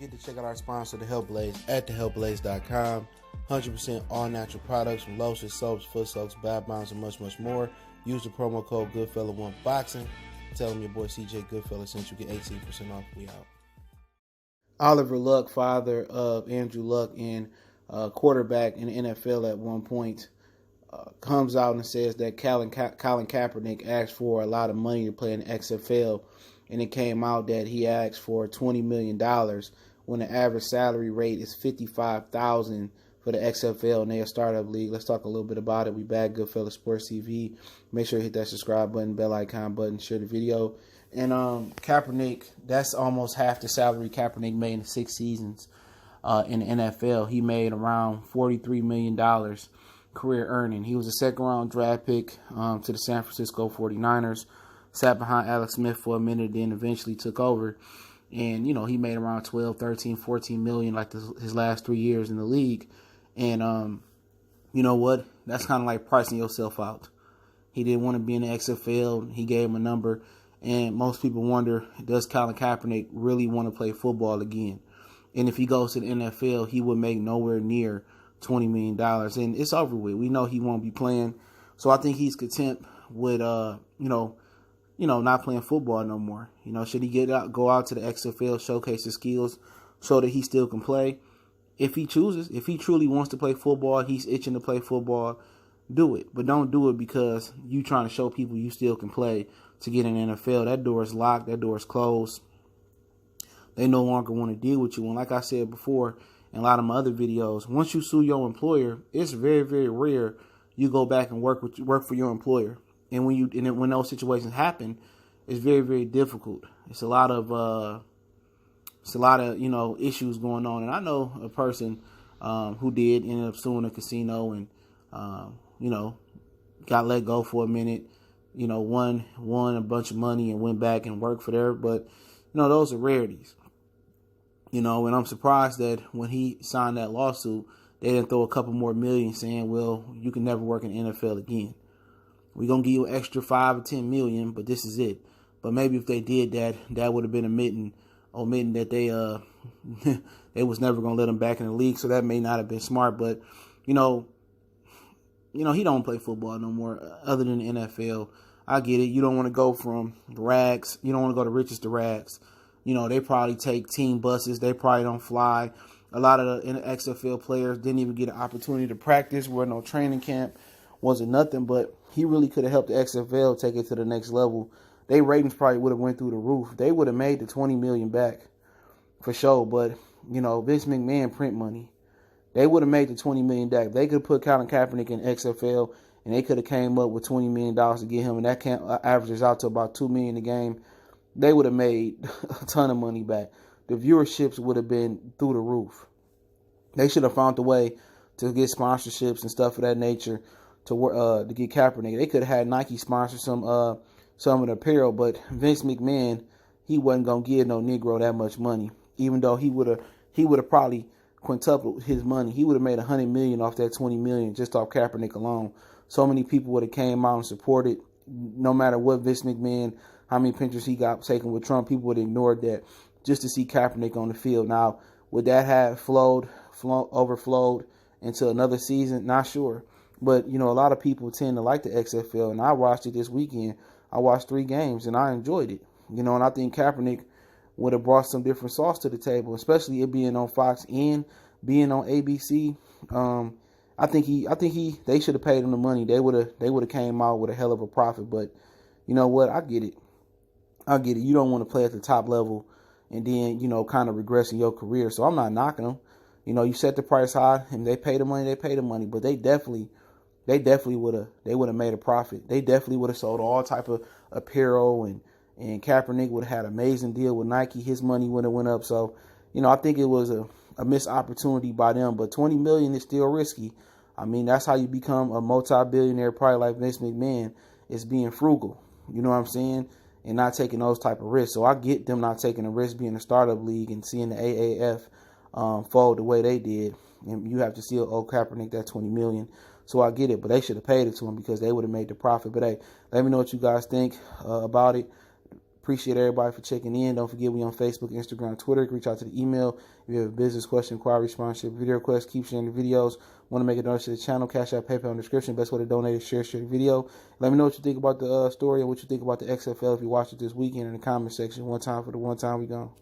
forget to check out our sponsor, The Health Blaze, at thehealthblaze.com. 100% all natural products from lotions, soaps, foot soaks, bath bombs, and much, much more. Use the promo code Goodfella1Boxing. Tell them your boy CJ Goodfella sent you, get 18% off. We out. Oliver Luck, father of Andrew Luck and quarterback in the NFL at one point, comes out and says that Colin Kaepernick asked for a lot of money to play in the XFL, and it came out that he asked for $20 million when the average salary rate is $55,000 for the XFL, and they're a startup league. Let's talk a little bit about it. We back Goodfella Sports TV. Make sure you hit that subscribe button, bell icon button, share the video. And Kaepernick, that's almost half the salary Kaepernick made in 6 seasons in the NFL. He made around $43 million career earning. He was a second-round draft pick to the San Francisco 49ers, sat behind Alex Smith for a minute, then eventually took over. And, you know, he made around 12, 13, 14 million like his last 3 years in the league. And, you know what? That's kind of like pricing yourself out. He didn't want to be in the XFL. He gave him a number. And most people wonder, does Colin Kaepernick really want to play football again? And if he goes to the NFL, he would make nowhere near $20 million. And it's over with. We know he won't be playing. So I think he's content with, not playing football no more. You know, should he go out to the XFL, showcase his skills, show that he still can play? If he chooses, if he truly wants to play football, he's itching to play football, do it. But don't do it because you trying to show people you still can play to get in the NFL. That door is locked. That door is closed. They no longer want to deal with you. And like I said before in a lot of my other videos, once you sue your employer, it's very, very rare you go back and work for your employer. And when those situations happen, it's very, very difficult. It's a lot of issues going on. And I know a person who ended up suing a casino and got let go for a minute. Won a bunch of money and went back and worked for there. But those are rarities. And I'm surprised that when he signed that lawsuit, they didn't throw a couple more million saying, well, you can never work in the NFL again. We're going to give you an extra 5 or 10 million, but this is it. But maybe if they did that, that would have been omitting that they they was never going to let him back in the league. So that may not have been smart. But, he don't play football no more other than the NFL. I get it. You don't want to go from rags. You don't want to go to riches to rags. They probably take team buses. They probably don't fly. A lot of the XFL players didn't even get an opportunity to practice. Where no training camp. Wasn't nothing, but he really could have helped the XFL take it to the next level. Their ratings probably would have went through the roof. They would have made the $20 million back for sure. But, Vince McMahon print money. They would have made the $20 million back. They could have put Colin Kaepernick in XFL, and they could have came up with $20 million to get him, and that averages out to about $2 million a game. They would have made a ton of money back. The viewerships would have been through the roof. They should have found a way to get sponsorships and stuff of that nature to get Kaepernick. They could have had Nike sponsor some of the apparel, but Vince McMahon, he wasn't gonna give no Negro that much money. Even though he would have probably quintupled his money. He would have made $100 million off that $20 million just off Kaepernick alone. So many people would have came out and supported, no matter what Vince McMahon, how many pictures he got taken with Trump. People would have ignored that just to see Kaepernick on the field. Now, would that have overflowed into another season? Not sure. But, a lot of people tend to like the XFL, and I watched it this weekend. I watched 3 games, and I enjoyed it. And I think Kaepernick would have brought some different sauce to the table, especially it being on Fox and being on ABC. I think they should have paid him the money. They would have came out with a hell of a profit. But you know what? I get it. You don't want to play at the top level and then, kind of regress in your career. So I'm not knocking them. You set the price high and they pay the money, but they definitely would have made a profit. They definitely would have sold all type of apparel, and Kaepernick would have had an amazing deal with Nike. His money would have went up. So, I think it was a missed opportunity by them, but $20 million is still risky. I mean, that's how you become a multi-billionaire, probably like Vince McMahon, is being frugal. You know what I'm saying? And not taking those type of risks. So I get them not taking a risk being a startup league and seeing the AAF fold the way they did. And you have to still owe Kaepernick that $20 million. So I get it, but they should have paid it to him because they would have made the profit. But hey, let me know what you guys think about it. Appreciate everybody for checking in. Don't forget we on Facebook, Instagram, Twitter. Reach out to the email. If you have a business question, inquiry, sponsorship, video request, keep sharing the videos. Want to make a donation to the channel, Cash App, PayPal in the description. Best way to donate is share the video. Let me know what you think about the story and what you think about the XFL if you watched it this weekend in the comment section. One time for the one time we gone.